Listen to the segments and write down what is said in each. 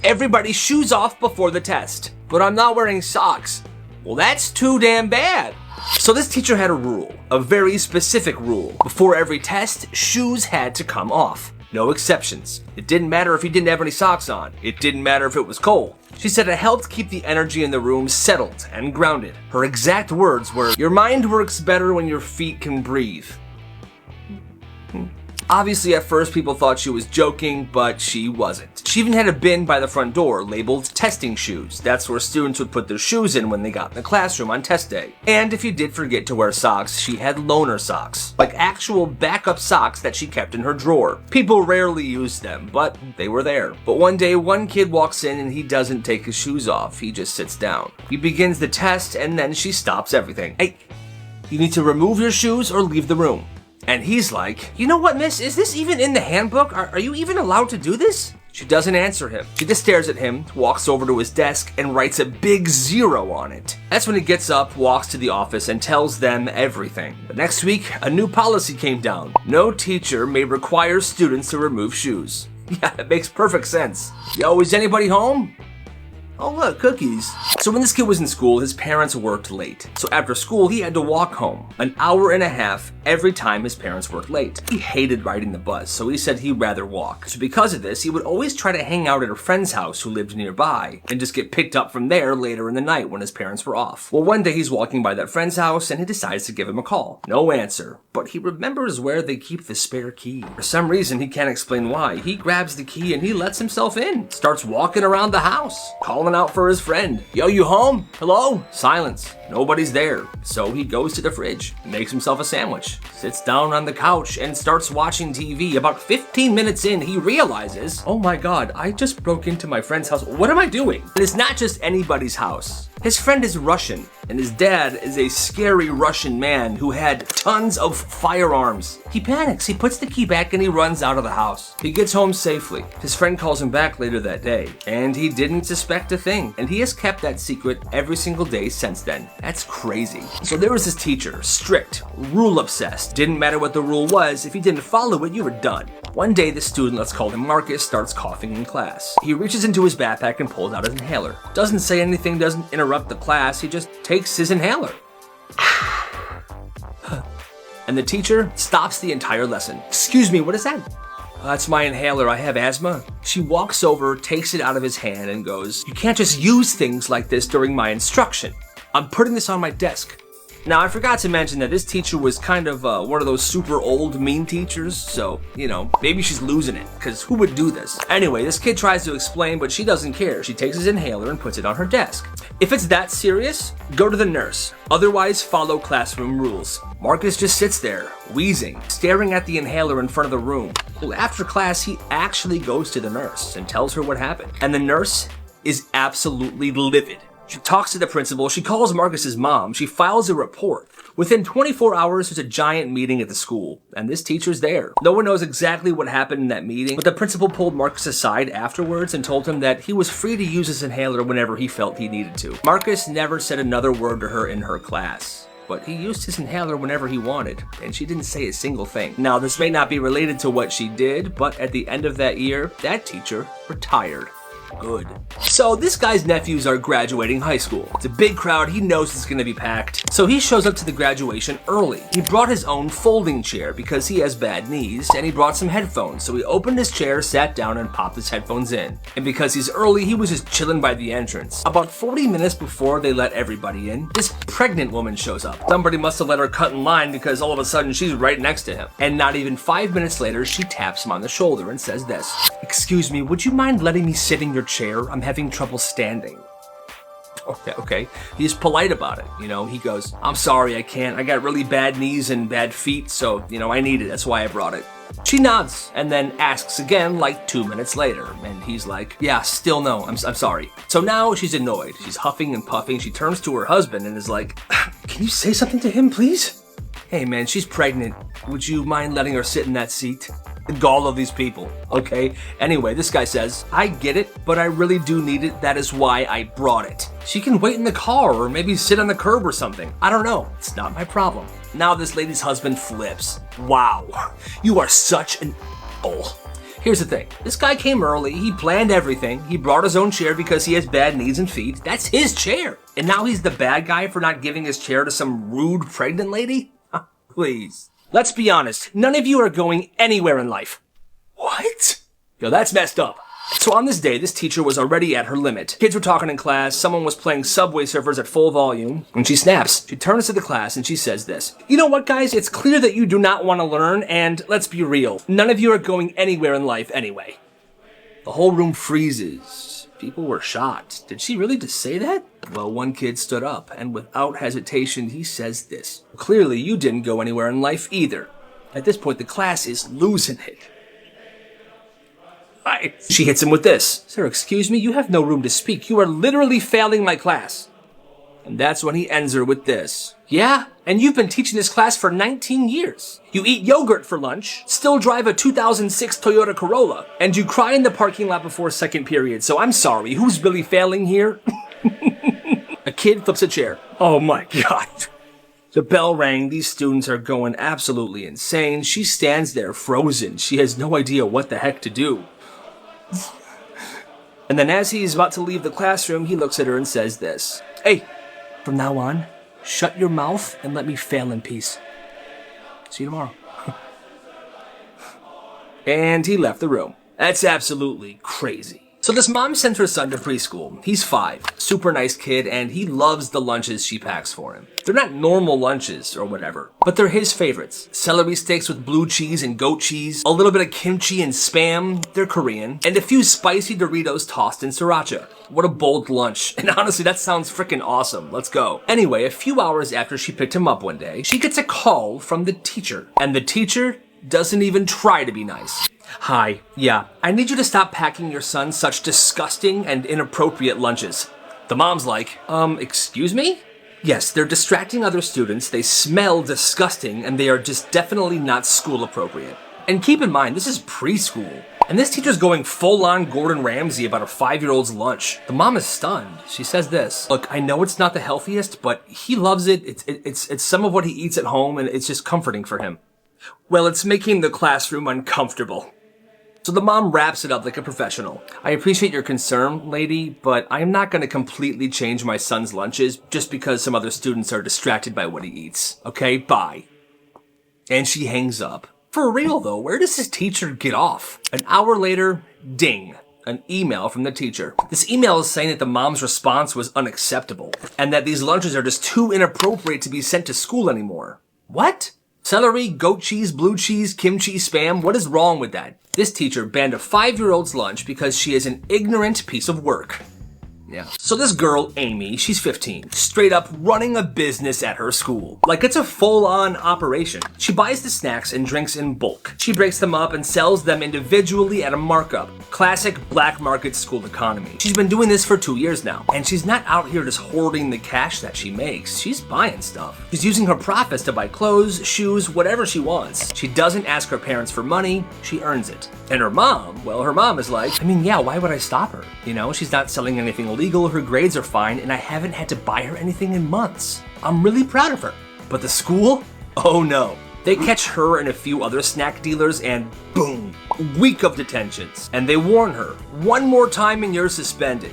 everybody's shoes off before the test. But I'm not wearing socks. Well, that's too damn bad. So this teacher had a rule, a very specific rule. Before every test, shoes had to come off. No exceptions. It didn't matter if you didn't have any socks on. It didn't matter if it was cold. She said it helped keep the energy in the room settled and grounded. Her exact words were, "Your mind works better when your feet can breathe." Obviously, at first, people thought she was joking, but she wasn't. She even had a bin by the front door labeled testing shoes. That's where students would put their shoes in when they got in the classroom on test day. And if you did forget to wear socks, she had loaner socks, like actual backup socks that she kept in her drawer. People rarely used them, but they were there. But one day, one kid walks in and he doesn't take his shoes off. He just sits down. He begins the test and then she stops everything. "Hey, you need to remove your shoes or leave the room." And he's like, "You know what, miss? Is this even in the handbook? Are you even allowed to do this?" She doesn't answer him. She just stares at him, walks over to his desk, and writes a big 0 on it. That's when he gets up, walks to the office, and tells them everything. The next week, a new policy came down. No teacher may require students to remove shoes. Yeah, it makes perfect sense. "Yo, is anybody home?" "Oh look, cookies." So when this kid was in school, his parents worked late. So after school, he had to walk home, an hour and a half every time his parents worked late. He hated riding the bus, so he said he'd rather walk. So because of this, he would always try to hang out at a friend's house who lived nearby, and just get picked up from there later in the night when his parents were off. Well, one day he's walking by that friend's house, and he decides to give him a call. No answer, but he remembers where they keep the spare key. For some reason, he can't explain why. He grabs the key and he lets himself in, starts walking around the house, calling out for his friend. "Yo, you home? Hello?" Silence. Nobody's there. So he goes to the fridge, makes himself a sandwich, sits down on the couch, and starts watching TV. About 15 minutes in, he realizes, "Oh my god, I just broke into my friend's house. What am I doing?" And it's not just anybody's house. His friend is Russian, and his dad is a scary Russian man who had tons of firearms. He panics, he puts the key back, and he runs out of the house. He gets home safely. His friend calls him back later that day, and he didn't suspect a thing. And he has kept that secret every single day since then. That's crazy. So there was this teacher, strict, rule obsessed. Didn't matter what the rule was, if you didn't follow it, you were done. One day, the student, let's call him Marcus, starts coughing in class. He reaches into his backpack and pulls out his inhaler. Doesn't say anything, doesn't interrupt the class, he just takes his inhaler. And the teacher stops the entire lesson. "Excuse me, what is that?" "That's my inhaler, I have asthma." She walks over, takes it out of his hand, and goes, "You can't just use things like this during my instruction. I'm putting this on my desk." Now, I forgot to mention that this teacher was kind of one of those super old, mean teachers, so, maybe she's losing it, because who would do this? Anyway, this kid tries to explain, but she doesn't care. She takes his inhaler and puts it on her desk. If it's that serious, go to the nurse. Otherwise, follow classroom rules. Marcus just sits there, wheezing, staring at the inhaler in front of the room. Well, after class, he actually goes to the nurse and tells her what happened. And the nurse is absolutely livid. She talks to the principal, she calls Marcus's mom, she files a report. Within 24 hours, there's a giant meeting at the school, and this teacher's there. No one knows exactly what happened in that meeting, but the principal pulled Marcus aside afterwards and told him that he was free to use his inhaler whenever he felt he needed to. Marcus never said another word to her in her class, but he used his inhaler whenever he wanted, and she didn't say a single thing. Now, this may not be related to what she did, but at the end of that year, that teacher retired. Good. So this guy's nephews are graduating high school. It's a big crowd, he knows it's gonna be packed. So he shows up to the graduation early. He brought his own folding chair because he has bad knees, and he brought some headphones. So he opened his chair, sat down, and popped his headphones in. And because he's early, he was just chilling by the entrance. About 40 minutes before they let everybody in, this pregnant woman shows up. Somebody must have let her cut in line because all of a sudden she's right next to him. And not even 5 minutes later, she taps him on the shoulder and says this, "Excuse me, would you mind letting me sit in your chair? I'm having trouble standing." Okay. He's polite about it, He goes, "I'm sorry, I can't. I got really bad knees and bad feet, so, I need it. That's why I brought it." She nods and then asks again like 2 minutes later, and he's like, "Yeah, still no. I'm sorry." So now she's annoyed. She's huffing and puffing. She turns to her husband and is like, "Can you say something to him, please?" "Hey man, she's pregnant. Would you mind letting her sit in that seat?" The gall of these people, okay? Anyway, this guy says, "I get it, but I really do need it. That is why I brought it. She can wait in the car or maybe sit on the curb or something. I don't know. It's not my problem." Now this lady's husband flips. "Wow, you are such an... Here's the thing. This guy came early, he planned everything, he brought his own chair because he has bad knees and feet. That's his chair. And now he's the bad guy for not giving his chair to some rude pregnant lady? Please. Let's be honest, none of you are going anywhere in life. What? Yo, that's messed up. So on this day, this teacher was already at her limit. Kids were talking in class, someone was playing Subway Surfers at full volume, and she snaps. She turns to the class and she says this. You know what, guys? It's clear that you do not want to learn, and let's be real. None of you are going anywhere in life anyway. The whole room freezes. People were shocked. Did she really just say that? Well, one kid stood up, and without hesitation, he says this. Clearly, you didn't go anywhere in life either. At this point, the class is losing it. She hits him with this. Sir, excuse me, you have no room to speak. You are literally failing my class. And that's when he ends her with this. Yeah, and you've been teaching this class for 19 years. You eat yogurt for lunch, still drive a 2006 Toyota Corolla, and you cry in the parking lot before second period. So I'm sorry, who's really failing here? A kid flips a chair. Oh my God. The bell rang. These students are going absolutely insane. She stands there frozen. She has no idea what the heck to do. And then as he's about to leave the classroom, he looks at her and says this. Hey, from now on, shut your mouth and let me fail in peace. See you tomorrow. And he left the room. That's absolutely crazy. So this mom sends her son to preschool. He's 5, super nice kid, and he loves the lunches she packs for him. They're not normal lunches or whatever, but they're his favorites. Celery sticks with blue cheese and goat cheese, a little bit of kimchi and Spam, they're Korean, and a few spicy Doritos tossed in sriracha. What a bold lunch. And honestly, that sounds freaking awesome. Let's go. Anyway, a few hours after she picked him up one day, she gets a call from the teacher, and the teacher doesn't even try to be nice. Hi, yeah, I need you to stop packing your son such disgusting and inappropriate lunches. The mom's like, excuse me? Yes, they're distracting other students, they smell disgusting, and they are just definitely not school appropriate. And keep in mind, this is preschool. And this teacher's going full-on Gordon Ramsay about a 5-year-old's lunch. The mom is stunned. She says this. Look, I know it's not the healthiest, but he loves it. It's some of what he eats at home, and it's just comforting for him. Well, it's making the classroom uncomfortable. So the mom wraps it up like a professional. I appreciate your concern, lady, but I am not going to completely change my son's lunches just because some other students are distracted by what he eats. Okay, bye. And she hangs up. For real though, where does this teacher get off? An hour later, ding. An email from the teacher. This email is saying that the mom's response was unacceptable and that these lunches are just too inappropriate to be sent to school anymore. What? Celery, goat cheese, blue cheese, kimchi, Spam, what is wrong with that? This teacher banned a 5-year-old's lunch because she is an ignorant piece of work. Yeah. So this girl, Amy, she's 15, straight up running a business at her school. Like it's a full-on operation. She buys the snacks and drinks in bulk. She breaks them up and sells them individually at a markup. Classic black market school economy. She's been doing this for 2 years now, and she's not out here just hoarding the cash that she makes. She's buying stuff. She's using her profits to buy clothes, shoes, whatever she wants. She doesn't ask her parents for money, she earns it. And her mom, well, her mom is like, I mean, yeah, why would I stop her? You know, she's not selling anything illegal, her grades are fine, and I haven't had to buy her anything in months. I'm really proud of her. But the school? Oh no. They catch her and a few other snack dealers and boom, week of detentions. And they warn her, one more time and you're suspended.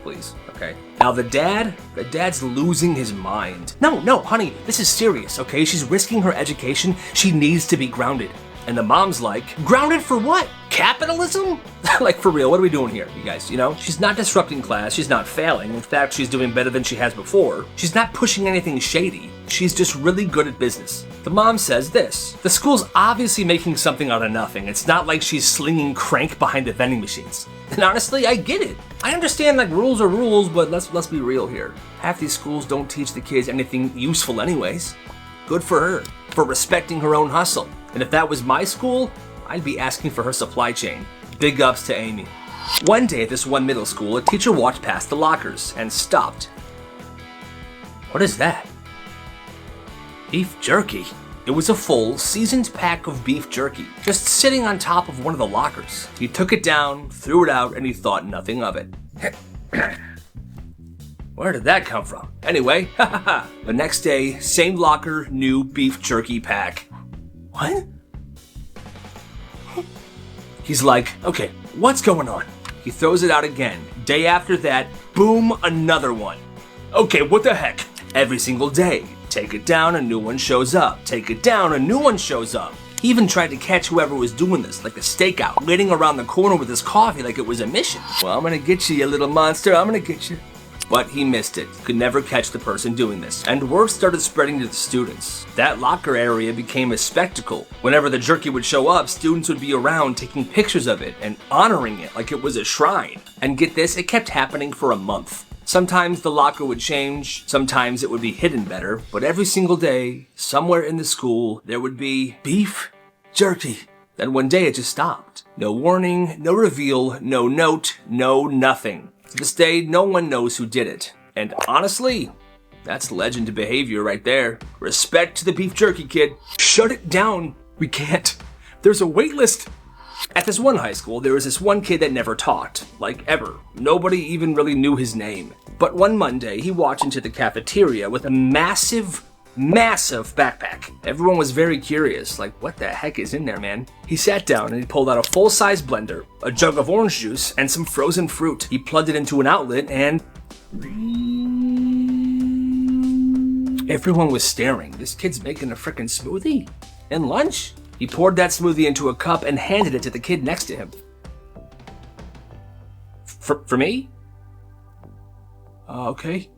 Please, okay. Now the dad's losing his mind. No, honey, this is serious, okay? She's risking her education. She needs to be grounded. And the mom's like, grounded for what? Capitalism? Like for real, what are we doing here, you guys? You know, she's not disrupting class, she's not failing. In fact, she's doing better than she has before. She's not pushing anything shady. She's just really good at business. The mom says this. The school's obviously making something out of nothing. It's not like she's slinging crank behind the vending machines. And honestly, I get it. I understand like rules are rules, but let's be real here. Half these schools don't teach the kids anything useful anyways. Good for her, for respecting her own hustle. And if that was my school, I'd be asking for her supply chain. Big ups to Amy. One day at this one middle school, a teacher walked past the lockers and stopped. What is that? Beef jerky. It was a full, seasoned pack of beef jerky, just sitting on top of one of the lockers. He took it down, threw it out, and he thought nothing of it. Where did that come from? Anyway, the next day, same locker, new beef jerky pack. What? He's like, okay, what's going on? He throws it out again. Day after that, boom, another one. Okay, what the heck? Every single day. Take it down, a new one shows up. Take it down, a new one shows up. He even tried to catch whoever was doing this, like a stakeout, waiting around the corner with his coffee like it was a mission. Well, I'm gonna get you little monster, I'm gonna get you. But he missed it. Could never catch the person doing this. And word started spreading to the students. That locker area became a spectacle. Whenever the jerky would show up, students would be around taking pictures of it and honoring it like it was a shrine. And get this, it kept happening for a month. Sometimes the locker would change, sometimes it would be hidden better, but every single day, somewhere in the school, there would be beef jerky. Then one day it just stopped. No warning, no reveal, no note, no nothing. To this day, no one knows who did it. And honestly, that's legend behavior right there. Respect to the beef jerky kid. Shut it down. We can't. There's a wait list. At this one high school, there was this one kid that never talked, like ever. Nobody even really knew his name. But one Monday, he walked into the cafeteria with a massive backpack. Everyone was very curious, like, what the heck is in there, man? He sat down and he pulled out a full-size blender, a jug of orange juice, and some frozen fruit. He plugged it into an outlet and... everyone was staring. This kid's making a frickin' smoothie? And lunch? He poured that smoothie into a cup and handed it to the kid next to him. For me? Okay.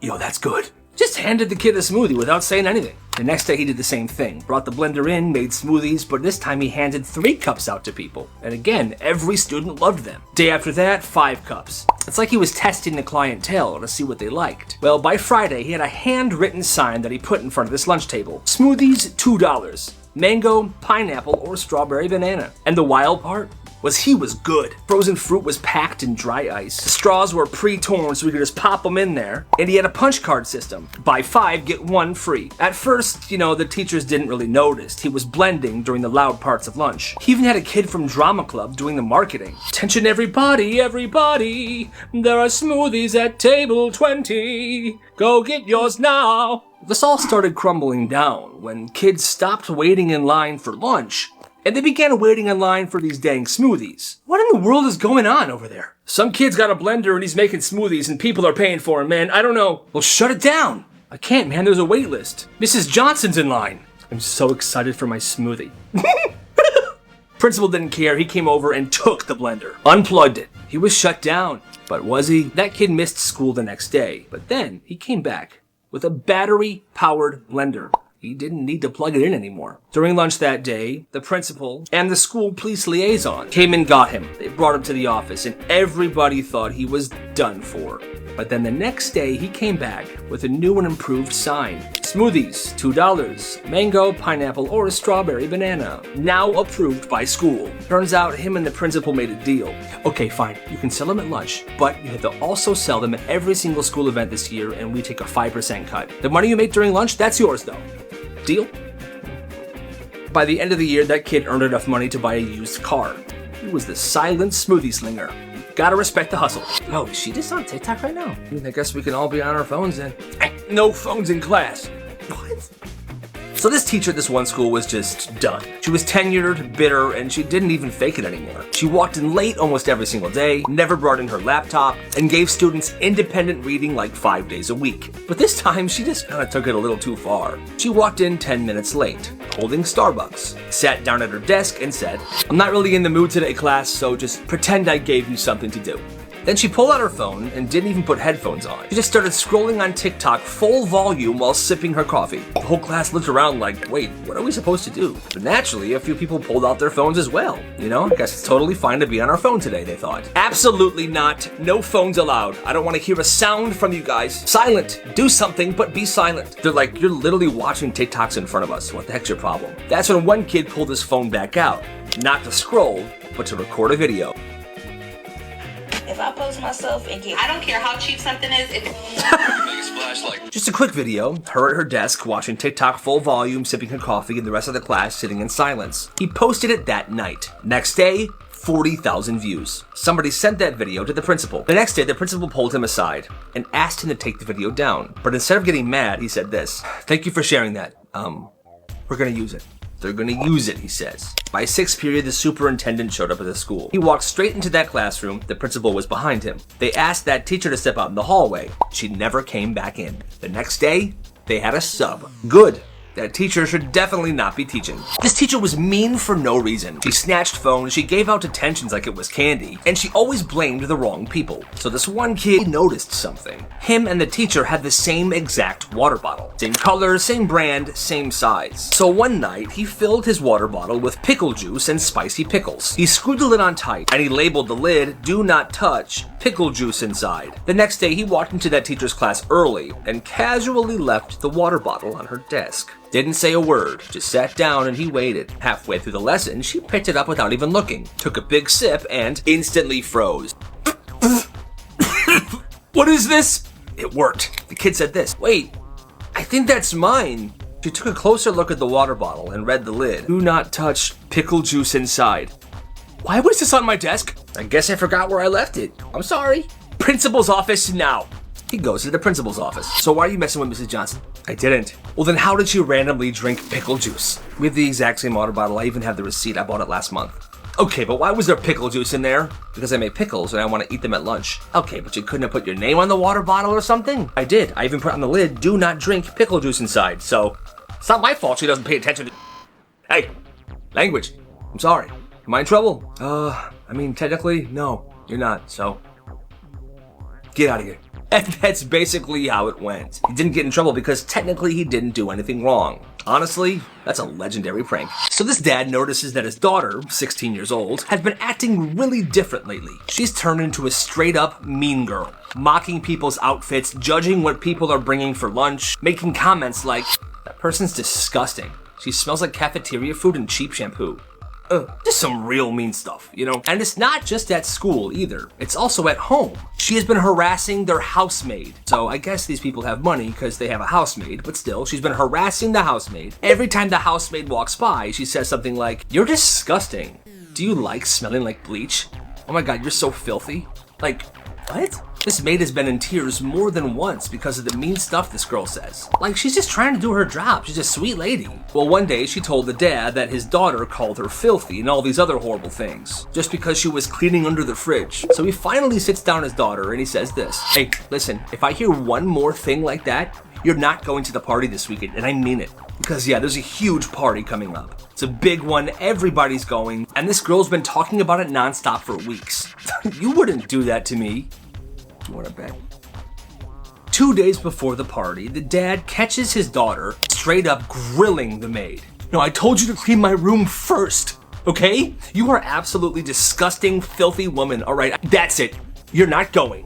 Yo, that's good. Just handed the kid a smoothie without saying anything. The next day he did the same thing. Brought the blender in, made smoothies, but this time he handed 3 cups out to people. And again, every student loved them. Day after that, 5 cups. It's like he was testing the clientele to see what they liked. Well, by Friday, he had a handwritten sign that he put in front of this lunch table. Smoothies, $2. Mango, pineapple, or strawberry banana. And the wild part? He was good. Frozen fruit was packed in dry ice. The straws were pre-torn so we could just pop them in there. And he had a punch card system. Buy 5, get 1 free. At first, the teachers didn't really notice. He was blending during the loud parts of lunch. He even had a kid from drama club doing the marketing. Attention everybody, everybody. There are smoothies at table 20. Go get yours now. This all started crumbling down when kids stopped waiting in line for lunch. And they began waiting in line for these dang smoothies. What in the world is going on over there? Some kid's got a blender and he's making smoothies and people are paying for him, man. I don't know. Well, shut it down. I can't, man. There's a wait list. Mrs. Johnson's in line. I'm so excited for my smoothie. Principal didn't care. He came over and took the blender. Unplugged it. He was shut down. But was he? That kid missed school the next day. But then he came back with a battery-powered blender. He didn't need to plug it in anymore. During lunch that day, the principal and the school police liaison came and got him. They brought him to the office and everybody thought he was done for. But then the next day, he came back with a new and improved sign. Smoothies, $2. Mango, pineapple, or a strawberry banana. Now approved by school. Turns out him and the principal made a deal. Okay, fine, you can sell them at lunch, but you have to also sell them at every single school event this year and we take a 5% cut. The money you make during lunch, that's yours though. Deal? By the end of the year, that kid earned enough money to buy a used car. He was the silent smoothie slinger. Gotta respect the hustle. Oh, is she just on TikTok right now? I guess we can all be on our phones then. No phones in class. What? So this teacher at this one school was just done. She was tenured, bitter, and she didn't even fake it anymore. She walked in late almost every single day, never brought in her laptop, and gave students independent reading like 5 days a week. But this time, she just kind of took it a little too far. She walked in 10 minutes late, holding Starbucks, sat down at her desk and said, "I'm not really in the mood today, class, so just pretend I gave you something to do." Then she pulled out her phone and didn't even put headphones on. She just started scrolling on TikTok full volume while sipping her coffee. The whole class looked around like, wait, what are we supposed to do? But naturally, a few people pulled out their phones as well. I guess it's totally fine to be on our phone today, they thought. Absolutely not. No phones allowed. I don't want to hear a sound from you guys. Silent. Do something, but be silent. They're like, you're literally watching TikToks in front of us. What the heck's your problem? That's when one kid pulled his phone back out. Not to scroll, but to record a video. If I post myself and get, I don't care how cheap something is, Just a quick video, her at her desk watching TikTok full volume, sipping her coffee, and the rest of the class sitting in silence. He posted it that night. Next day, 40,000 views. Somebody sent that video to the principal. The next day, the principal pulled him aside and asked him to take the video down. But instead of getting mad, he said this: "Thank you for sharing that. We're gonna use it. They're gonna use it, he says. By sixth period, the superintendent showed up at the school. He walked straight into that classroom. The principal was behind him. They asked that teacher to step out in the hallway. She never came back in. The next day, they had a sub. Good. That teacher should definitely not be teaching. This teacher was mean for no reason. She snatched phones, she gave out detentions like it was candy, and she always blamed the wrong people. So this one kid noticed something. Him and the teacher had the same exact water bottle. Same color, same brand, same size. So one night, he filled his water bottle with pickle juice and spicy pickles. He screwed the lid on tight, and he labeled the lid, "Do not touch, pickle juice inside." The next day, he walked into that teacher's class early and casually left the water bottle on her desk. Didn't say a word, just sat down and he waited. Halfway through the lesson, she picked it up without even looking, took a big sip, and instantly froze. What is this? It worked. The kid said this. Wait, I think that's mine. She took a closer look at the water bottle and read the lid. Do not touch, pickle juice inside. Why was this on my desk? I guess I forgot where I left it. I'm sorry. Principal's office now. He goes to the principal's office. So why are you messing with Mrs. Johnson? I didn't. Well, then how did she randomly drink pickle juice? We have the exact same water bottle. I even have the receipt. I bought it last month. Okay, but why was there pickle juice in there? Because I make pickles and I want to eat them at lunch. Okay, but you couldn't have put your name on the water bottle or something? I did. I even put on the lid, "Do not drink pickle juice inside." So it's not my fault she doesn't pay attention to... Hey, language. I'm sorry. Am I in trouble? I mean, technically, no, you're not, so get out of here. And that's basically how it went. He didn't get in trouble because technically he didn't do anything wrong. Honestly, that's a legendary prank. So this dad notices that his daughter, 16 years old, has been acting really different lately. She's turned into a straight up mean girl, mocking people's outfits, judging what people are bringing for lunch, making comments like, "That person's disgusting. She smells like cafeteria food and cheap shampoo." Just some real mean stuff, you know? And it's not just at school either. It's also at home. She has been harassing their housemaid. So I guess these people have money because they have a housemaid, but still, she's been harassing the housemaid. Every time the housemaid walks by, she says something like, "You're disgusting. Do you like smelling like bleach? Oh my God, you're so filthy." Like, what? This maid has been in tears more than once because of the mean stuff this girl says. Like, she's just trying to do her job. She's a sweet lady. Well, one day she told the dad that his daughter called her filthy and all these other horrible things just because she was cleaning under the fridge. So he finally sits down his daughter and he says this. "Hey, listen, if I hear one more thing like that, you're not going to the party this weekend, and I mean it. Because yeah, there's a huge party coming up. It's a big one, everybody's going, and this girl's been talking about it nonstop for weeks." You wouldn't do that to me. You want to bet? 2 days before the party, the dad catches his daughter straight up grilling the maid. "No, I told you to clean my room first, okay? You are absolutely disgusting, filthy woman, all right? That's it. You're not going."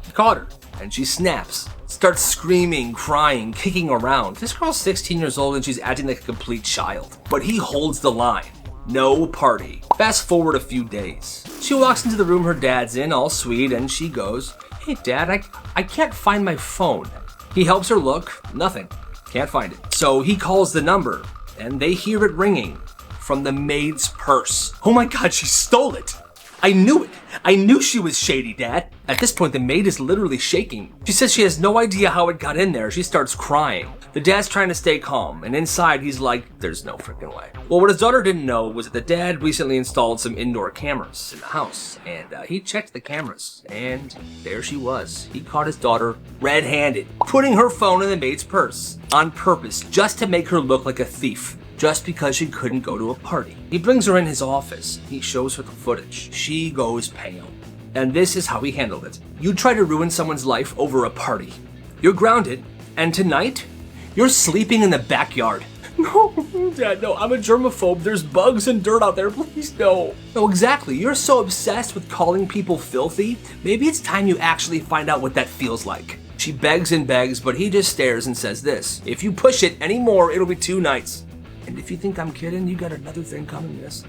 He caught her, and she snaps. Starts screaming, crying, kicking around. This girl's 16 years old and she's acting like a complete child. But he holds the line. No party. Fast forward a few days. She walks into the room her dad's in, all sweet, and she goes, "Hey Dad, I can't find my phone." He helps her look. Nothing. Can't find it. So he calls the number, and they hear it ringing from the maid's purse. Oh my God, she stole it. I knew it. I knew she was shady, Dad. At this point, the maid is literally shaking. She says she has no idea how it got in there. She starts crying. The dad's trying to stay calm, and inside he's like, there's no freaking way. Well, what his daughter didn't know was that the dad recently installed some indoor cameras in the house, and he checked the cameras, and there she was. He caught his daughter red-handed, putting her phone in the maid's purse on purpose, just to make her look like a thief. Just because she couldn't go to a party. He brings her in his office. He shows her the footage. She goes pale. And this is how he handled it. You try to ruin someone's life over a party. You're grounded, and tonight, you're sleeping in the backyard. No, Dad, no, I'm a germaphobe. There's bugs and dirt out there. Please, no. No, exactly. You're so obsessed with calling people filthy. Maybe it's time you actually find out what that feels like. She begs and begs, but he just stares and says this. If you push it anymore, it'll be 2 nights. And if you think I'm kidding, you got another thing coming, miss.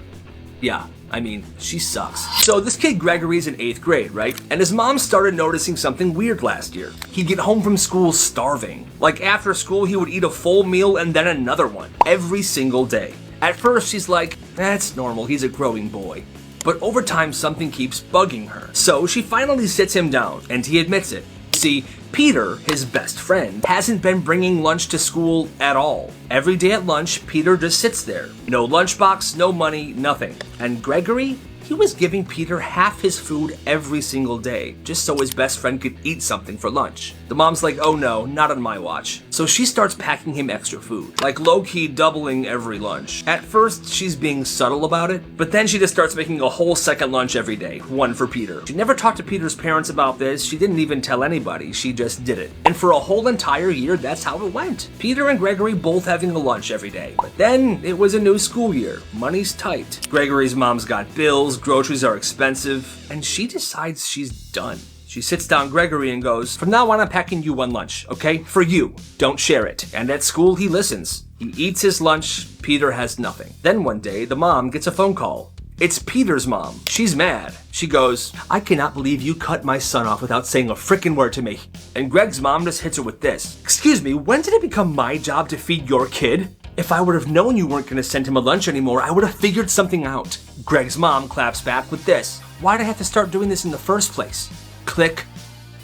Yeah, I mean, she sucks. So this kid Gregory's in 8th grade, right? And his mom started noticing something weird last year. He'd get home from school starving. Like after school, he would eat a full meal and then another one. Every single day. At first, she's like, that's normal, he's a growing boy. But over time, something keeps bugging her. So she finally sits him down, and he admits it. See, Peter, his best friend, hasn't been bringing lunch to school at all. Every day at lunch, Peter just sits there. No lunchbox, no money, nothing. And Gregory? He was giving Peter half his food every single day, just so his best friend could eat something for lunch. The mom's like, oh no, not on my watch. So she starts packing him extra food, like low-key doubling every lunch. At first, she's being subtle about it, but then she just starts making a whole second lunch every day, one for Peter. She never talked to Peter's parents about this, she didn't even tell anybody, she just did it. And for a whole entire year, that's how it went. Peter and Gregory both having a lunch every day. But then, it was a new school year. Money's tight. Gregory's mom's got bills, groceries are expensive, and she decides she's done. She sits down Gregory and goes, from now on I'm packing you one lunch, okay? For you. Don't share it. And at school he listens. He eats his lunch, Peter has nothing. Then one day, the mom gets a phone call. It's Peter's mom. She's mad. She goes, I cannot believe you cut my son off without saying a frickin' word to me. And Greg's mom just hits her with this. Excuse me, when did it become my job to feed your kid? If I would have known you weren't going to send him a lunch anymore, I would have figured something out. Greg's mom claps back with this. Why'd I have to start doing this in the first place? Click.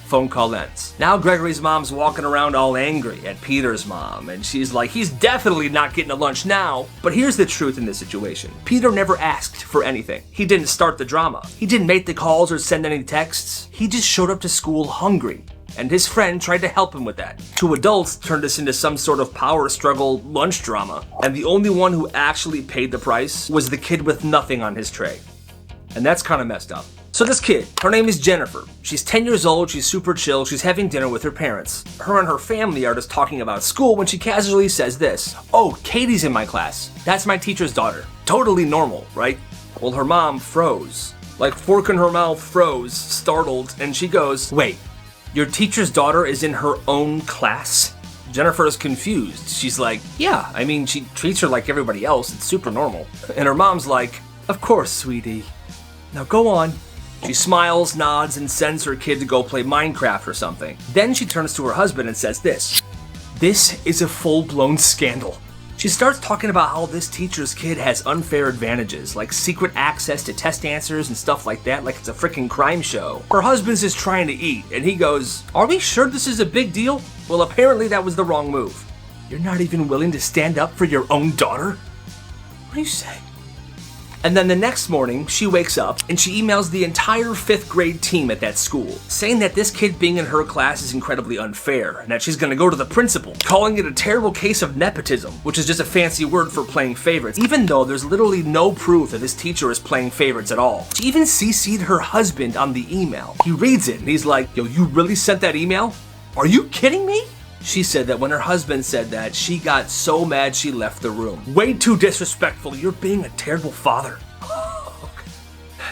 Phone call ends. Now Gregory's mom's walking around all angry at Peter's mom, and she's like, he's definitely not getting a lunch now. But here's the truth in this situation. Peter never asked for anything. He didn't start the drama. He didn't make the calls or send any texts. He just showed up to school hungry. And his friend tried to help him with that. Two adults turned this into some sort of power struggle lunch drama, and the only one who actually paid the price was the kid with nothing on his tray. And that's kind of messed up. So this kid, her name is Jennifer. She's 10 years old, she's super chill, she's having dinner with her parents. Her and her family are just talking about school when she casually says this. Oh, Katie's in my class. That's my teacher's daughter. Totally normal, right? Well, her mom froze. Like fork in her mouth froze, startled, and she goes, wait, your teacher's daughter is in her own class? Jennifer is confused. She's like, yeah, I mean, she treats her like everybody else. It's super normal. And her mom's like, of course, sweetie. Now go on. She smiles, nods, and sends her kid to go play Minecraft or something. Then she turns to her husband and says this. This is a full-blown scandal. She starts talking about how this teacher's kid has unfair advantages, like secret access to test answers and stuff like that, like it's a freaking crime show. Her husband's just trying to eat, and he goes, are we sure this is a big deal? Well, apparently that was the wrong move. You're not even willing to stand up for your own daughter? What do you say? And then the next morning, she wakes up and she emails the entire 5th grade team at that school, saying that this kid being in her class is incredibly unfair and that she's gonna go to the principal, calling it a terrible case of nepotism, which is just a fancy word for playing favorites, even though there's literally no proof that this teacher is playing favorites at all. She even CC'd her husband on the email. He reads it and he's like, yo, you really sent that email? Are you kidding me? She said that when her husband said that, she got so mad she left the room. Way too disrespectful. You're being a terrible father.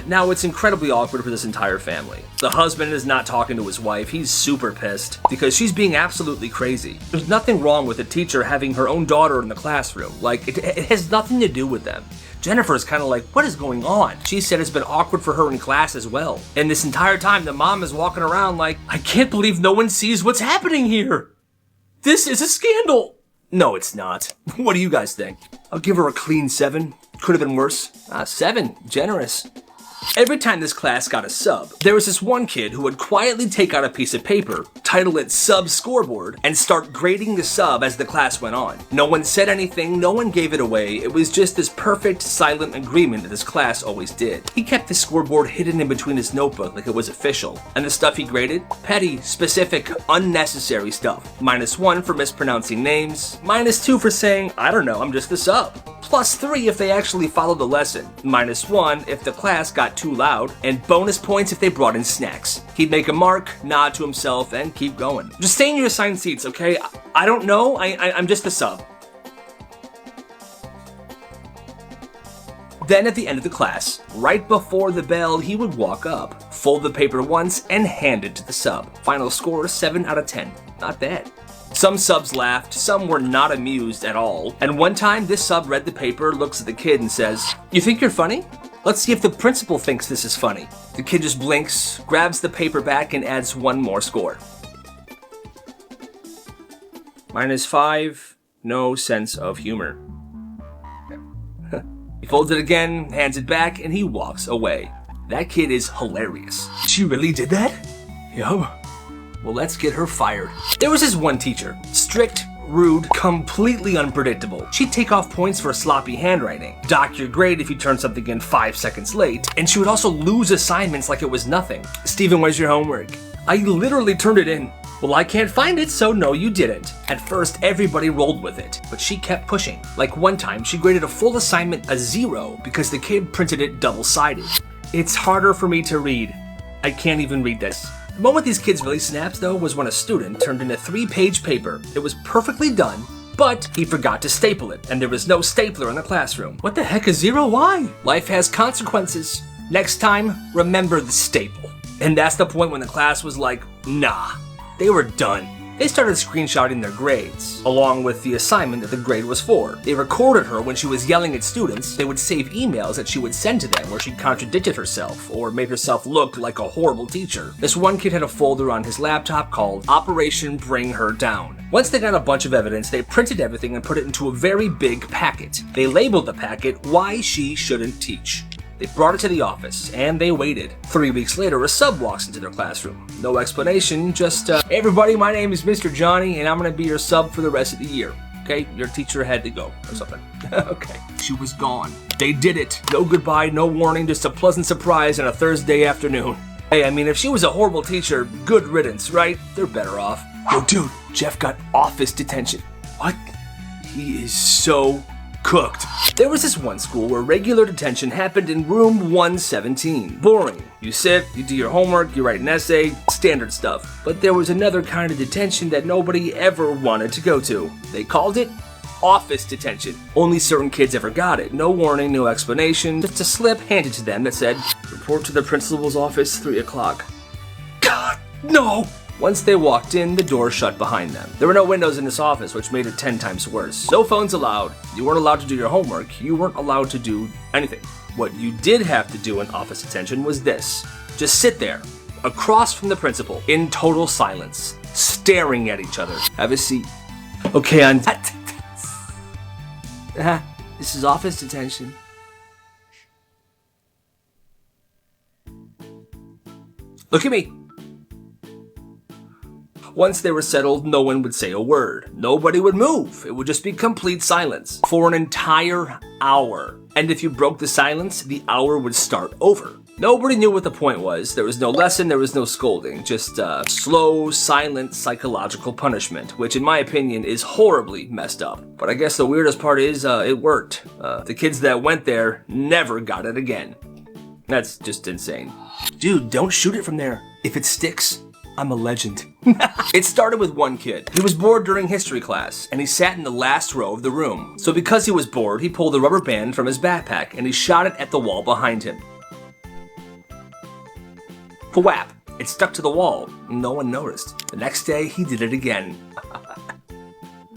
Now, it's incredibly awkward for this entire family. The husband is not talking to his wife. He's super pissed because she's being absolutely crazy. There's nothing wrong with a teacher having her own daughter in the classroom. Like, it has nothing to do with them. Jennifer's kind of like, what is going on? She said it's been awkward for her in class as well. And this entire time, the mom is walking around like, I can't believe no one sees what's happening here. This is a scandal. No, it's not. What do you guys think? I'll give her a clean 7. Could have been worse. 7. Generous. Every time this class got a sub, there was this one kid who would quietly take out a piece of paper, title it Sub Scoreboard, and start grading the sub as the class went on. No one said anything, no one gave it away, it was just this perfect silent agreement that this class always did. He kept the scoreboard hidden in between his notebook like it was official, and the stuff he graded? Petty, specific, unnecessary stuff. -1 for mispronouncing names, -2 for saying, I don't know, I'm just the sub. +3 if they actually followed the lesson, -1 if the class got too loud, and bonus points if they brought in snacks. He'd make a mark, nod to himself, and keep going. Just stay in your assigned seats, okay? I don't know, I'm just a sub. Then at the end of the class, right before the bell, he would walk up, fold the paper once, and hand it to the sub. Final score, 7 out of 10. Not bad. Some subs laughed, some were not amused at all, and one time this sub read the paper, looks at the kid and says, you think you're funny? Let's see if the principal thinks this is funny. The kid just blinks, grabs the paper back, and adds 1 more score. -5, no sense of humor. He folds it again, hands it back, and he walks away. That kid is hilarious. She really did that? Yup. Well, let's get her fired. There was this one teacher, strict, rude, completely unpredictable. She'd take off points for sloppy handwriting, dock your grade if you turned something in 5 seconds late, and she would also lose assignments like it was nothing. Steven, where's your homework? I literally turned it in. Well, I can't find it, so no, you didn't. At first, everybody rolled with it, but she kept pushing. Like one time, she graded a full assignment a 0 because the kid printed it double-sided. It's harder for me to read. I can't even read this. The moment these kids really snapped, though, was when a student turned in a 3-page paper. It was perfectly done, but he forgot to staple it, and there was no stapler in the classroom. What the heck is 0? Why? Life has consequences. Next time, remember the staple. And that's the point when the class was like, nah. They were done. They started screenshotting their grades, along with the assignment that the grade was for. They recorded her when she was yelling at students. They would save emails that she would send to them where she contradicted herself or made herself look like a horrible teacher. This one kid had a folder on his laptop called Operation Bring Her Down. Once they got a bunch of evidence, they printed everything and put it into a very big packet. They labeled the packet, Why She Shouldn't Teach. They brought it to the office, and they waited. 3 weeks later, a sub walks into their classroom. No explanation, just, hey everybody, my name is Mr. Johnny, and I'm gonna be your sub for the rest of the year. Okay, your teacher had to go, or something. Okay, she was gone. They did it. No goodbye, no warning, just a pleasant surprise on a Thursday afternoon. Hey, I mean, if she was a horrible teacher, good riddance, right? They're better off. Yo, dude, Jeff got office detention. What? He is so cooked. There was this one school where regular detention happened in room 117. Boring. You sit, you do your homework, you write an essay, standard stuff. But there was another kind of detention that nobody ever wanted to go to. They called it office detention. Only certain kids ever got it. No warning, no explanation, just a slip handed to them that said, report to the principal's office 3 o'clock. God, no! Once they walked in, the door shut behind them. There were no windows in this office, which made it 10 times worse. No phones allowed. You weren't allowed to do your homework. You weren't allowed to do anything. What you did have to do in office detention was this. Just sit there, across from the principal, in total silence, staring at each other. Have a seat. Okay, on that. This is office detention. Look at me. Once they were settled, no one would say a word. Nobody would move. It would just be complete silence for an entire hour. And if you broke the silence, the hour would start over. Nobody knew what the point was. There was no lesson, there was no scolding. Just slow, silent, psychological punishment, which in my opinion is horribly messed up. But I guess the weirdest part is it worked. The kids that went there never got it again. That's just insane. Dude, don't shoot it from there. If it sticks, I'm a legend. It started with one kid. He was bored during history class, and he sat in the last row of the room. So because he was bored, he pulled a rubber band from his backpack, and he shot it at the wall behind him. Whap! It stuck to the wall. No one noticed. The next day, he did it again.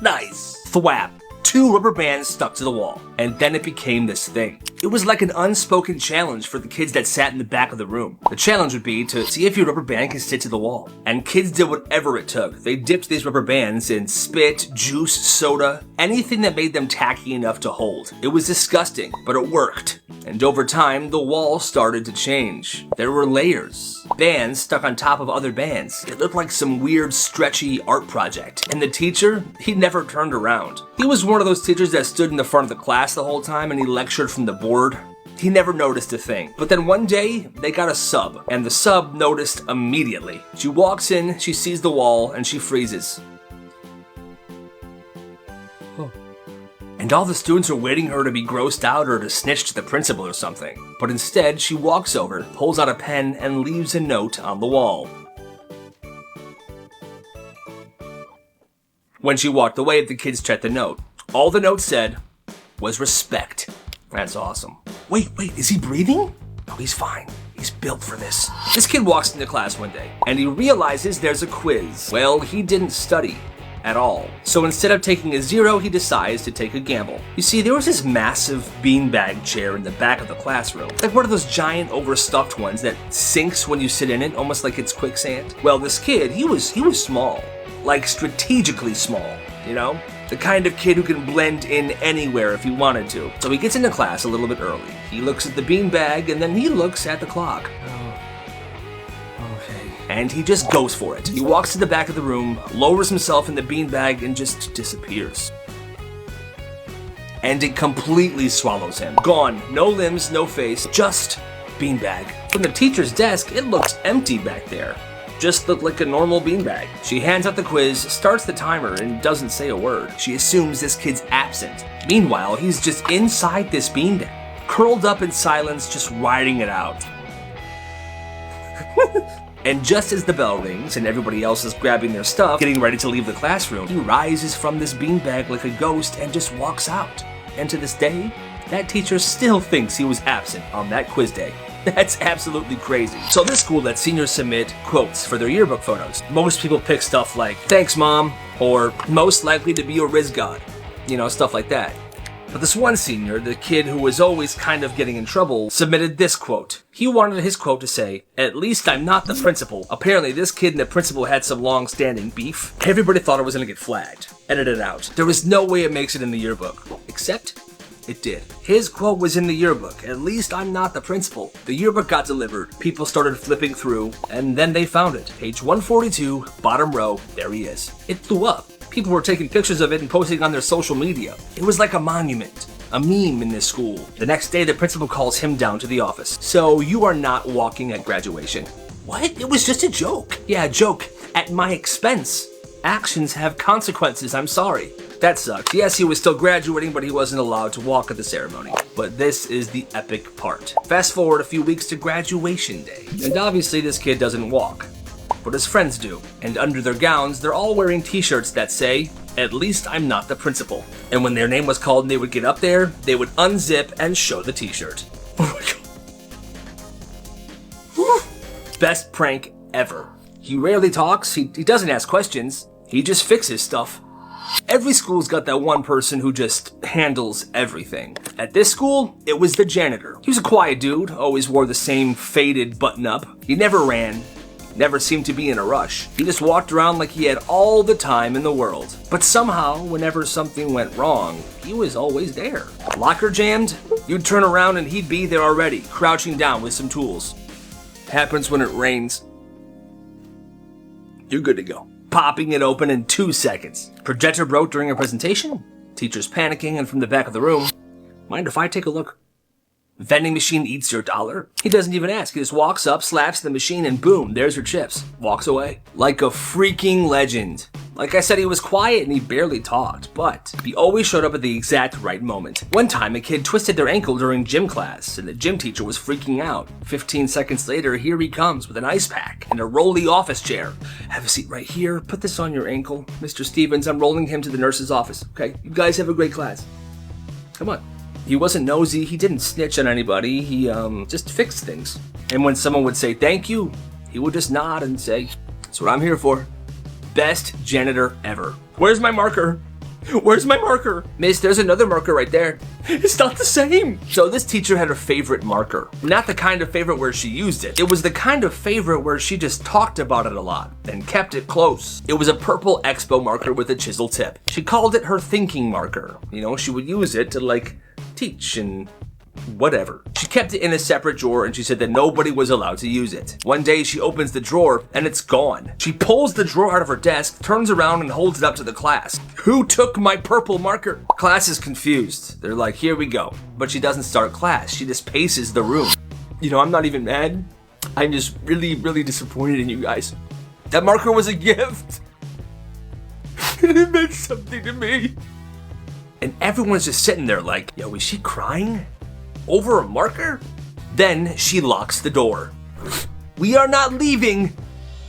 Nice! Thwap! 2 rubber bands stuck to the wall, and then it became this thing. It was like an unspoken challenge for the kids that sat in the back of the room. The challenge would be to see if your rubber band can stick to the wall. And kids did whatever it took. They dipped these rubber bands in spit, juice, soda, anything that made them tacky enough to hold. It was disgusting, but it worked. And over time, the wall started to change. There were layers. Bands stuck on top of other bands. It looked like some weird, stretchy art project. And the teacher, he never turned around. He was one of those teachers that stood in the front of the class the whole time and he lectured from the board. He never noticed a thing. But then one day, they got a sub, and the sub noticed immediately. She walks in, she sees the wall, and she freezes. And all the students are waiting her to be grossed out or to snitch to the principal or something. But instead, she walks over, pulls out a pen, and leaves a note on the wall. When she walked away, the kids checked the note. All the note said was respect. That's awesome. Wait, is he breathing? No, he's fine. He's built for this. This kid walks into class one day, and he realizes there's a quiz. Well, he didn't study at all. So instead of taking a 0, he decides to take a gamble. You see, there was this massive beanbag chair in the back of the classroom. Like one of those giant overstuffed ones that sinks when you sit in it, almost like it's quicksand. Well, this kid, he was small. Like strategically small, you know? The kind of kid who can blend in anywhere if he wanted to. So he gets into class a little bit early. He looks at the beanbag and then he looks at the clock. Oh, okay. and he just goes for it. He walks to the back of the room, lowers himself in the beanbag, and just disappears. And it completely swallows him. Gone. No limbs, no face, just beanbag. From the teacher's desk, it looks empty back there. Just looked like a normal beanbag. She hands out the quiz, starts the timer, and doesn't say a word. She assumes this kid's absent. Meanwhile, he's just inside this beanbag, curled up in silence, just riding it out. And just as the bell rings and everybody else is grabbing their stuff, getting ready to leave the classroom, he rises from this beanbag like a ghost and just walks out. And to this day, that teacher still thinks he was absent on that quiz day. That's absolutely crazy. So this school lets seniors submit quotes for their yearbook photos. Most people pick stuff like, "Thanks, Mom," or "most likely to be a Riz God," stuff like that. But this one senior, the kid who was always kind of getting in trouble, submitted this quote. He wanted his quote to say, "At least I'm not the principal." Apparently, this kid and the principal had some long-standing beef. Everybody thought it was going to get flagged. Edited out. There was no way it makes it in the yearbook. Except, it did. His quote was in the yearbook. "At least I'm not the principal." The yearbook got delivered. People started flipping through, and then they found it. Page 142, bottom row, there he is. It flew up. People were taking pictures of it and posting on their social media. It was like a monument, a meme in this school. The next day, the principal calls him down to the office. "So you are not walking at graduation." "What? It was just a joke." "Yeah, a joke. At my expense. Actions have consequences, I'm sorry." That sucks. Yes, he was still graduating, but he wasn't allowed to walk at the ceremony. But this is the epic part. Fast forward a few weeks to graduation day. And obviously this kid doesn't walk. But his friends do. And under their gowns, they're all wearing t-shirts that say, "At least I'm not the principal." And when their name was called and they would get up there, they would unzip and show the t-shirt. Oh my god. Best prank ever. He rarely talks, he doesn't ask questions, he just fixes stuff. Every school's got that one person who just handles everything. At this school, it was the janitor. He was a quiet dude, always wore the same faded button-up. He never ran. Never seemed to be in a rush. He just walked around like he had all the time in the world. But somehow, whenever something went wrong, he was always there. Locker jammed? You'd turn around and he'd be there already, crouching down with some tools. Happens when it rains. You're good to go. Popping it open in 2 seconds. Projector broke during a presentation? Teacher's panicking, and from the back of the room, "Mind if I take a look?" Vending machine eats your dollar? He doesn't even ask. He just walks up, slaps the machine, and boom, there's your chips. Walks away. Like a freaking legend. Like I said, he was quiet and he barely talked, but he always showed up at the exact right moment. One time, a kid twisted their ankle during gym class, and the gym teacher was freaking out. 15 seconds later, here he comes with an ice pack and a rolly office chair. "Have a seat right here. Put this on your ankle. Mr. Stevens, I'm rolling him to the nurse's office, okay? You guys have a great class. Come on." He wasn't nosy, he didn't snitch on anybody, he just fixed things. And when someone would say thank you, he would just nod and say, "That's what I'm here for." Best janitor ever. "Where's my marker? Where's my marker?" "Miss, there's another marker right there." "It's not the same." So this teacher had a favorite marker. Not the kind of favorite where she used it. It was the kind of favorite where she just talked about it a lot and kept it close. It was a purple Expo marker with a chisel tip. She called it her thinking marker. She would use it to teach and whatever. She kept it in a separate drawer and she said that nobody was allowed to use it. One day she opens the drawer and it's gone. She pulls the drawer out of her desk, turns around and holds it up to the class. "Who took my purple marker?" Class is confused. They're like, "Here we go." But she doesn't start class. She just paces the room. I'm not even mad. I'm just really, really disappointed in you guys. That marker was a gift. It meant something to me. And everyone's just sitting there like, yo, is she crying? Over a marker? Then she locks the door. "We are not leaving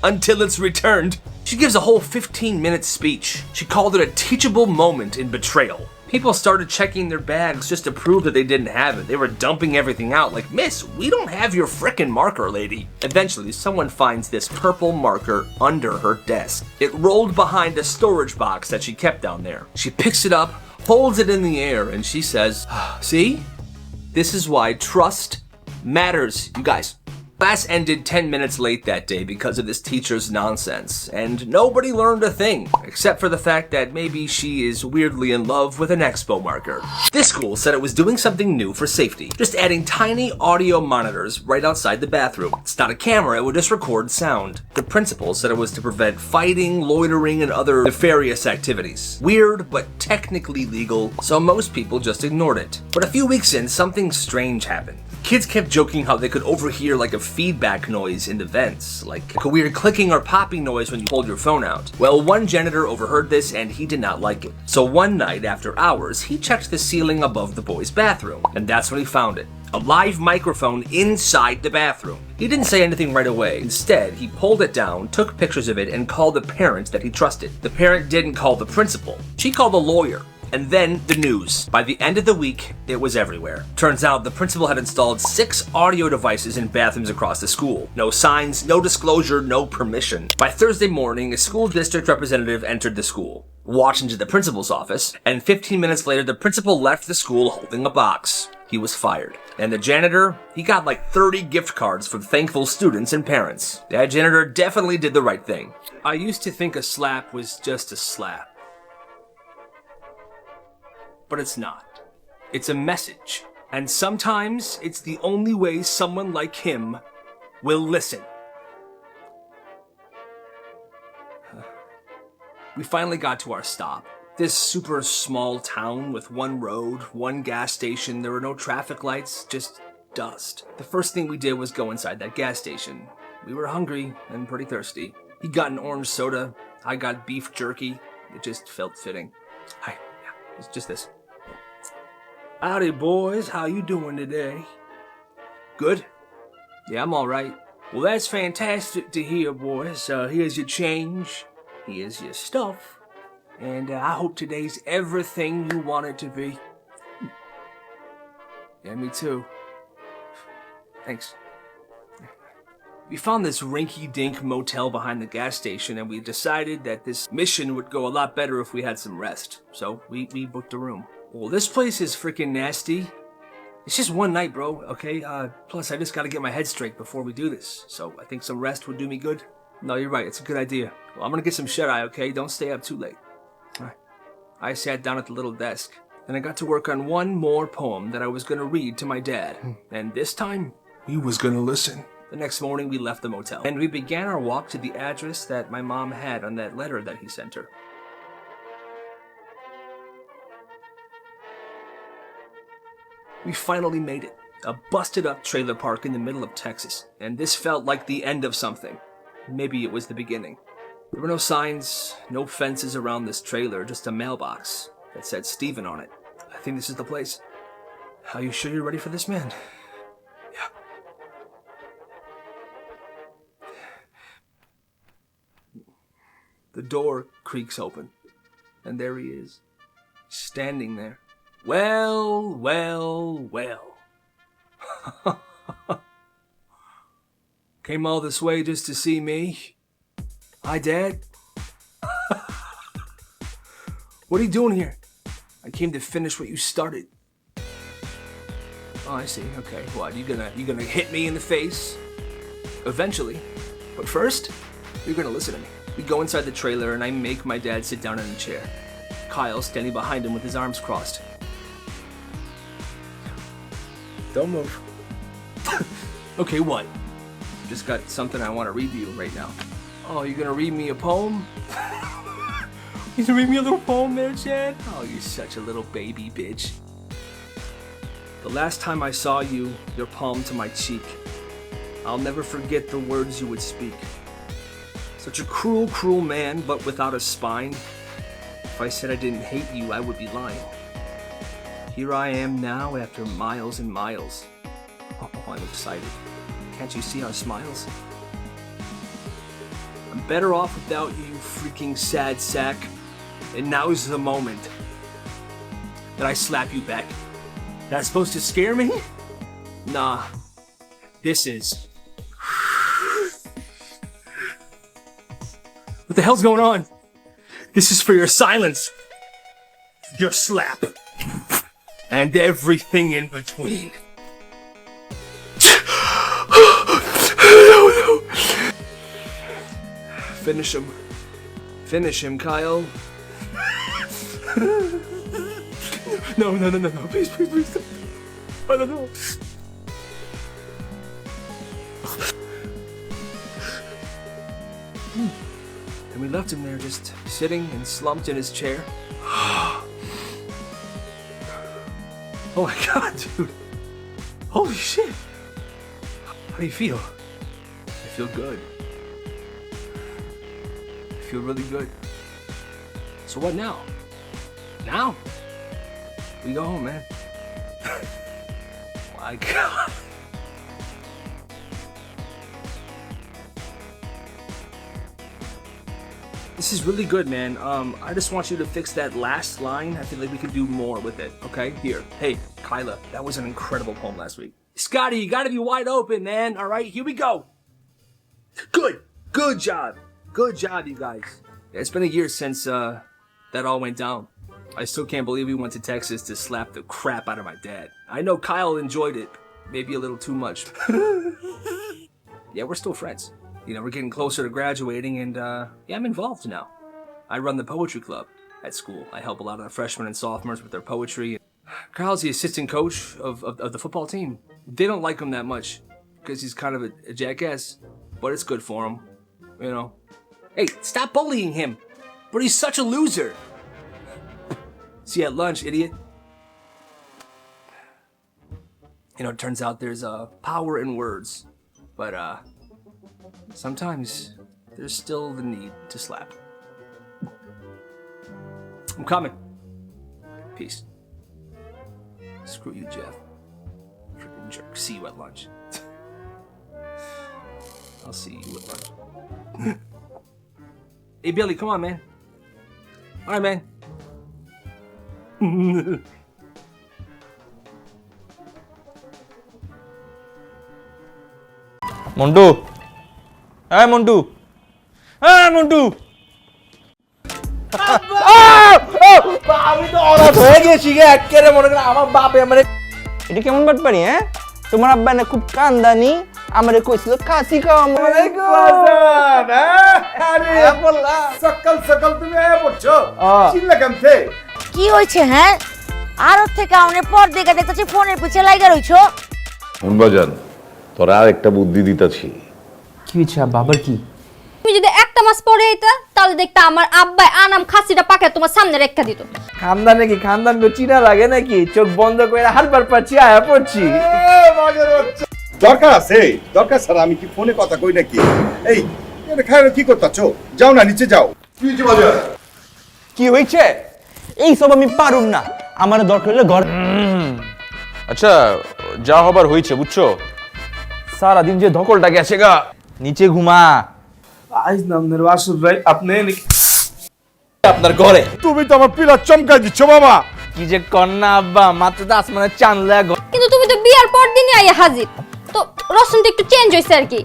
until it's returned." She gives a whole 15-minute speech. She called it a teachable moment in betrayal. People started checking their bags just to prove that they didn't have it. They were dumping everything out like, "Miss, we don't have your frickin' marker, lady." Eventually, someone finds this purple marker under her desk. It rolled behind a storage box that she kept down there. She picks it up, holds it in the air, and she says, "See? This is why trust matters, you guys. Class ended 10 minutes late that day because of this teacher's nonsense, and nobody learned a thing, except for the fact that maybe she is weirdly in love with an expo marker. This school said it was doing something new for safety, just adding tiny audio monitors right outside the bathroom. It's not a camera, it would just record sound. The principal said it was to prevent fighting, loitering, and other nefarious activities. Weird, but technically legal, so most people just ignored it. But a few weeks in, something strange happened. Kids kept joking how they could overhear like a feedback noise in the vents, like a weird clicking or popping noise when you pulled your phone out. Well, one janitor overheard this and he did not like it. So one night after hours, he checked the ceiling above the boys' bathroom, and that's when he found it. A live microphone inside the bathroom. He didn't say anything right away. Instead, he pulled it down, took pictures of it, and called the parent that he trusted. The parent didn't call the principal. She called the lawyer. And then the news. By the end of the week, it was everywhere. Turns out the principal had installed 6 audio devices in bathrooms across the school. No signs, no disclosure, no permission. By Thursday morning, a school district representative entered the school, walked into the principal's office, and 15 minutes later, the principal left the school holding a box. He was fired. And the janitor, he got like 30 gift cards from thankful students and parents. That janitor definitely did the right thing. I used to think a slap was just a slap. But it's not. It's a message. And sometimes it's the only way someone like him will listen. We finally got to our stop. This super small town with one road, one gas station. There were no traffic lights, just dust. The first thing we did was go inside that gas station. We were hungry and pretty thirsty. He got an orange soda. I got beef jerky. It just felt fitting. Hi. Yeah, it's just this. Howdy, boys. How you doing today? Good? Yeah, I'm all right. Well, that's fantastic to hear, boys. Here's your change. Here's your stuff. And I hope today's everything you want it to be. Yeah, me too. Thanks. We found this rinky-dink motel behind the gas station, and we decided that this mission would go a lot better if we had some rest. So we booked a room. Well, this place is freaking nasty. It's just one night, bro, okay? Plus, I just gotta get my head straight before we do this. So I think some rest would do me good. No, you're right. It's a good idea. Well, I'm gonna get some shut-eye, okay? Don't stay up too late. All right. I sat down at the little desk, and I got to work on one more poem that I was gonna read to my dad. And this time, he was gonna listen. The next morning, we left the motel, and we began our walk to the address that my mom had on that letter that he sent her. We finally made it. A busted-up trailer park in the middle of Texas, and this felt like the end of something. Maybe it was the beginning. There were no signs, no fences around this trailer, just a mailbox that said Steven on it. I think this is the place. Are you sure you're ready for this, man? Yeah. The door creaks open, and there he is, standing there. Well, well, well. Came all this way just to see me? Hi, Dad. What are you doing here? I came to finish what you started. Oh, I see. Okay. What? You gonna hit me in the face? Eventually. But first, you're gonna listen to me. We go inside the trailer and I make my dad sit down in a chair. Kyle standing behind him with his arms crossed. Don't move. Okay, what? Just got something I want to read to you right now. Oh, you're gonna read me a poem? You gonna read me a little poem there, Chad? Oh, you're such a little baby bitch. The last time I saw you, your palm to my cheek, I'll never forget the words you would speak. Such a cruel, cruel man, but without a spine. If I said I didn't hate you, I would be lying. Here I am now after miles and miles. Oh, I'm excited. Can't you see our smiles? I'm better off without you, freaking sad sack. And now's the moment that I slap you back. That's supposed to scare me? Nah. This is... What the hell's going on? This is for your silence. Your slap. And everything in between. Finish him. Finish him, Kyle. No. Please. Oh, no. And we left him there just sitting and slumped in his chair. Oh my god, dude. Holy shit. How do you feel? I feel good. I feel really good. So what now? Now? We go home, man. My god. This is really good, man. I just want you to fix that last line. I feel like we could do more with it, okay? Here. Hey, Kyla, that was an incredible poem last week. Scotty, you gotta be wide open, man. All right, here we go. Good job. Good job, you guys. It's been a year since that all went down. I still can't believe we went to Texas to slap the crap out of my dad. I know Kyle enjoyed it, maybe a little too much. Yeah, we're still friends. You know, we're getting closer to graduating, and yeah, I'm involved now. I run the poetry club at school. I help a lot of the freshmen and sophomores with their poetry. Kyle's the assistant coach of the football team. They don't like him that much because he's kind of a jackass, but it's good for him, you know. Hey, stop bullying him! But he's such a loser! See you at lunch, idiot. You know, it turns out there's power in words, but sometimes there's still the need to slap. I'm coming. Peace. Screw you, Jeff. Freaking jerk. See you at lunch. I'll see you at lunch. Hey, Billy, come on, man. All right, man. Montu, হ্যাঁ মন্টু, আমি তো অনাথ হয়ে গেছি গে একেবারে মনে করেন আমার বাপে আমারে এটা কেমন বাট পারি হ্যাঁ তোমার আব্বা না খুব কান্দানি আমারে কইছিল কাশি খাওয়া আমারে আরে বললা সকাল সকাল তুমি আয়া পড়ছো চিল্লা কেমতে কি হইছে হ্যাঁ আর থেকে আমনে পর দেখে দেখতেছি ফোনের পিছে লাগা রইছো মনবাজান তোরা আর একটা বুদ্ধি দিতাছি কি হইছে বাবার কি তুমি যদি একটা মাস পরে আইতা তাহলে দেখতা আমার আব্বা আনাম খাসিটা পাকে তোমার সামনে রেখা দিত খানদান নাকি খানদান গো চিনা লাগে নাকি চোখ বন্ধ করে হারবার পাচ্ছি আয়া পড়ছি দরকার আছে দরকার স্যার আমি কি ফোনে কথা কই নাকি এই এটা খায় কি করতাছো যাও না নিচে যাও কি হইছে বাজার কি হইছে এই সব আমি পারুম না আমার দরকার হলে ঘর আচ্ছা যা হবার হয়েছে বুঝছো সারা দিন যে ধকলটা গেছে গা নিচে ঘুমা আজ নামনের বাসুর ভাই আপনি আপনার ঘরে তুমি তো আমার পিলা চমকাই দিচ্ছ বাবা কি যে কন্যা আব্বা মাত্র তো আসমানের চাঁদ লাগো কিন্তু তুমি তো বিয়ার পর দিনই আইয়া হাজির তো রসুনটা একটু চেঞ্জ হইছে আর কি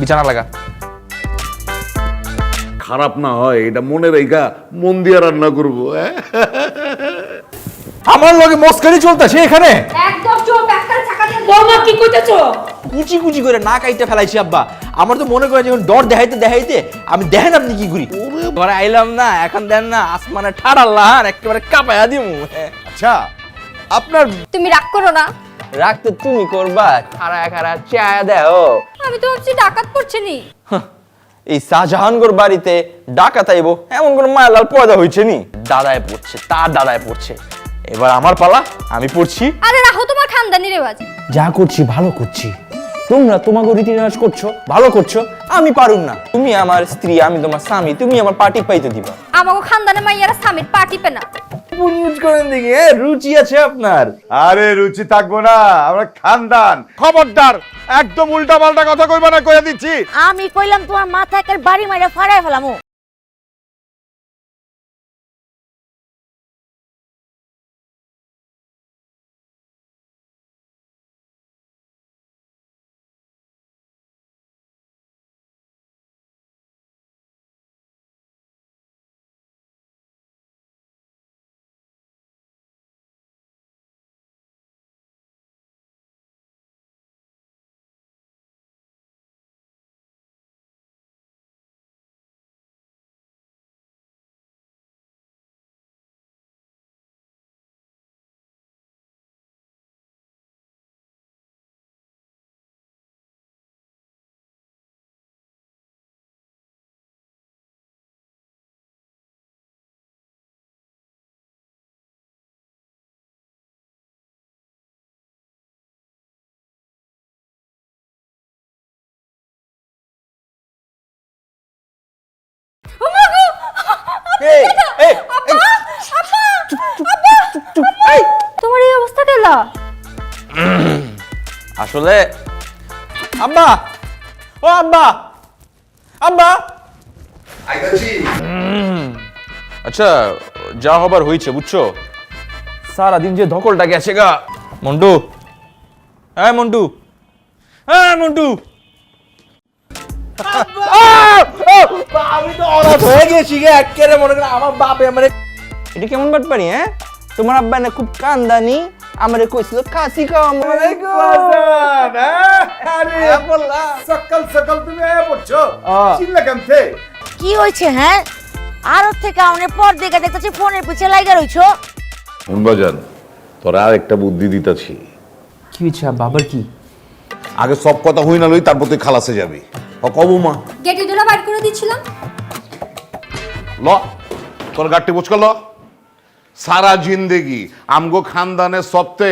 বিছানা লাগা খারাপ না হয় এটা মনে রেখা মন দিয়ে রান্না করবো আমার লগে মস্কারি চলতেছে এখানে একদম চুপ একটা টাকা দিয়ে বৌমা কি কইতেছো কুচি কুচি করে না কাইটা ফেলাইছি আব্বা আমার তো মনে করে যখন ডর দেখাইতে আমি দেখেন আপনি কি করি ঘরে আইলাম না এখন দেন না আসমানে ঠাড়াল্লাহান একেবারে কাঁপায়া দিমু আচ্ছা আপনার তুমি রাগ করো না রাগ তো তুমি করবা, খারা খারা চায়া দেও। আমি তো ভাবছি ডাকাত পড়ছে নি। এই শাহজাহানগর বাড়িতে ডাকাত আইবো এমন কোন মায়ালাল পয়দা হয়েছে নি? দাদায় পড়ছে, তার দাদায় পড়ছে, এবার আমার পালা, আমি পড়ছি। আরে রাখো তোমার খানদানি রেওয়াজ। যা করছি ভালো করছি, তোমরা তোমাকে রীতি রেওয়াজ করছো, ভালো করছো, আমি পারুম না। তুমি আমার স্ত্রী, আমি তোমার স্বামী, তুমি আমার পার্টি পাইতে দিবা। আমাকে খানদানে মাইয়ারা স্বামীর পার্টি পে না। বুঝ করেন দেখি, রুচি আছে আপনার। আরে রুচি থাকবো না, আমরা খানদান। খবরদার একদম উল্টা পাল্টা কথা কইবা না, কইয়া দিচ্ছি। আমি কইলাম তোমার মাথা একের বাড়ি মাইরা ফাড়ায় ফেলামু। তোমার এই অবস্থা কেলা? আসলে আব্বা, ও আব্বা, আব্বা। আচ্ছা, যা হবার হয়েছে বুঝছো। সারাদিন যে ধকলটা গেছে গা। মন্টু, হ্যাঁ মন্টু, হ্যাঁ মন্টু। আমি তো অনাথ হয়ে গেছি গে, একেবারে মনে করে আমার বাপে আমারে। এটা কেমন ব্যাপার হ্যাঁ? তোমার আব্বা না খুব কান্দানি, আমারে কইছিল কাশি খাওয়া। সকাল সকাল তুমি আয়া পড়ছো, চিল্লা কেমতে? কি হয়েছে হ্যাঁ? আরো থেকে আমাদের পর দেখে দেখতেছি ফোনের পিছে লাইগা রইছো। বাজান, তোরা আর একটা বুদ্ধি দিতেছি। কি হয়েছে বাবার? কি আগে সব কথা হই না লই, তারপর তুই খালাসে যাবি। কবু মা গেটে দুলা বাইর করে দিছিলাম। ল তোর গাড়টি বুঝকা ল। সারা জিন্দেগি আমগো খানদানের সবতে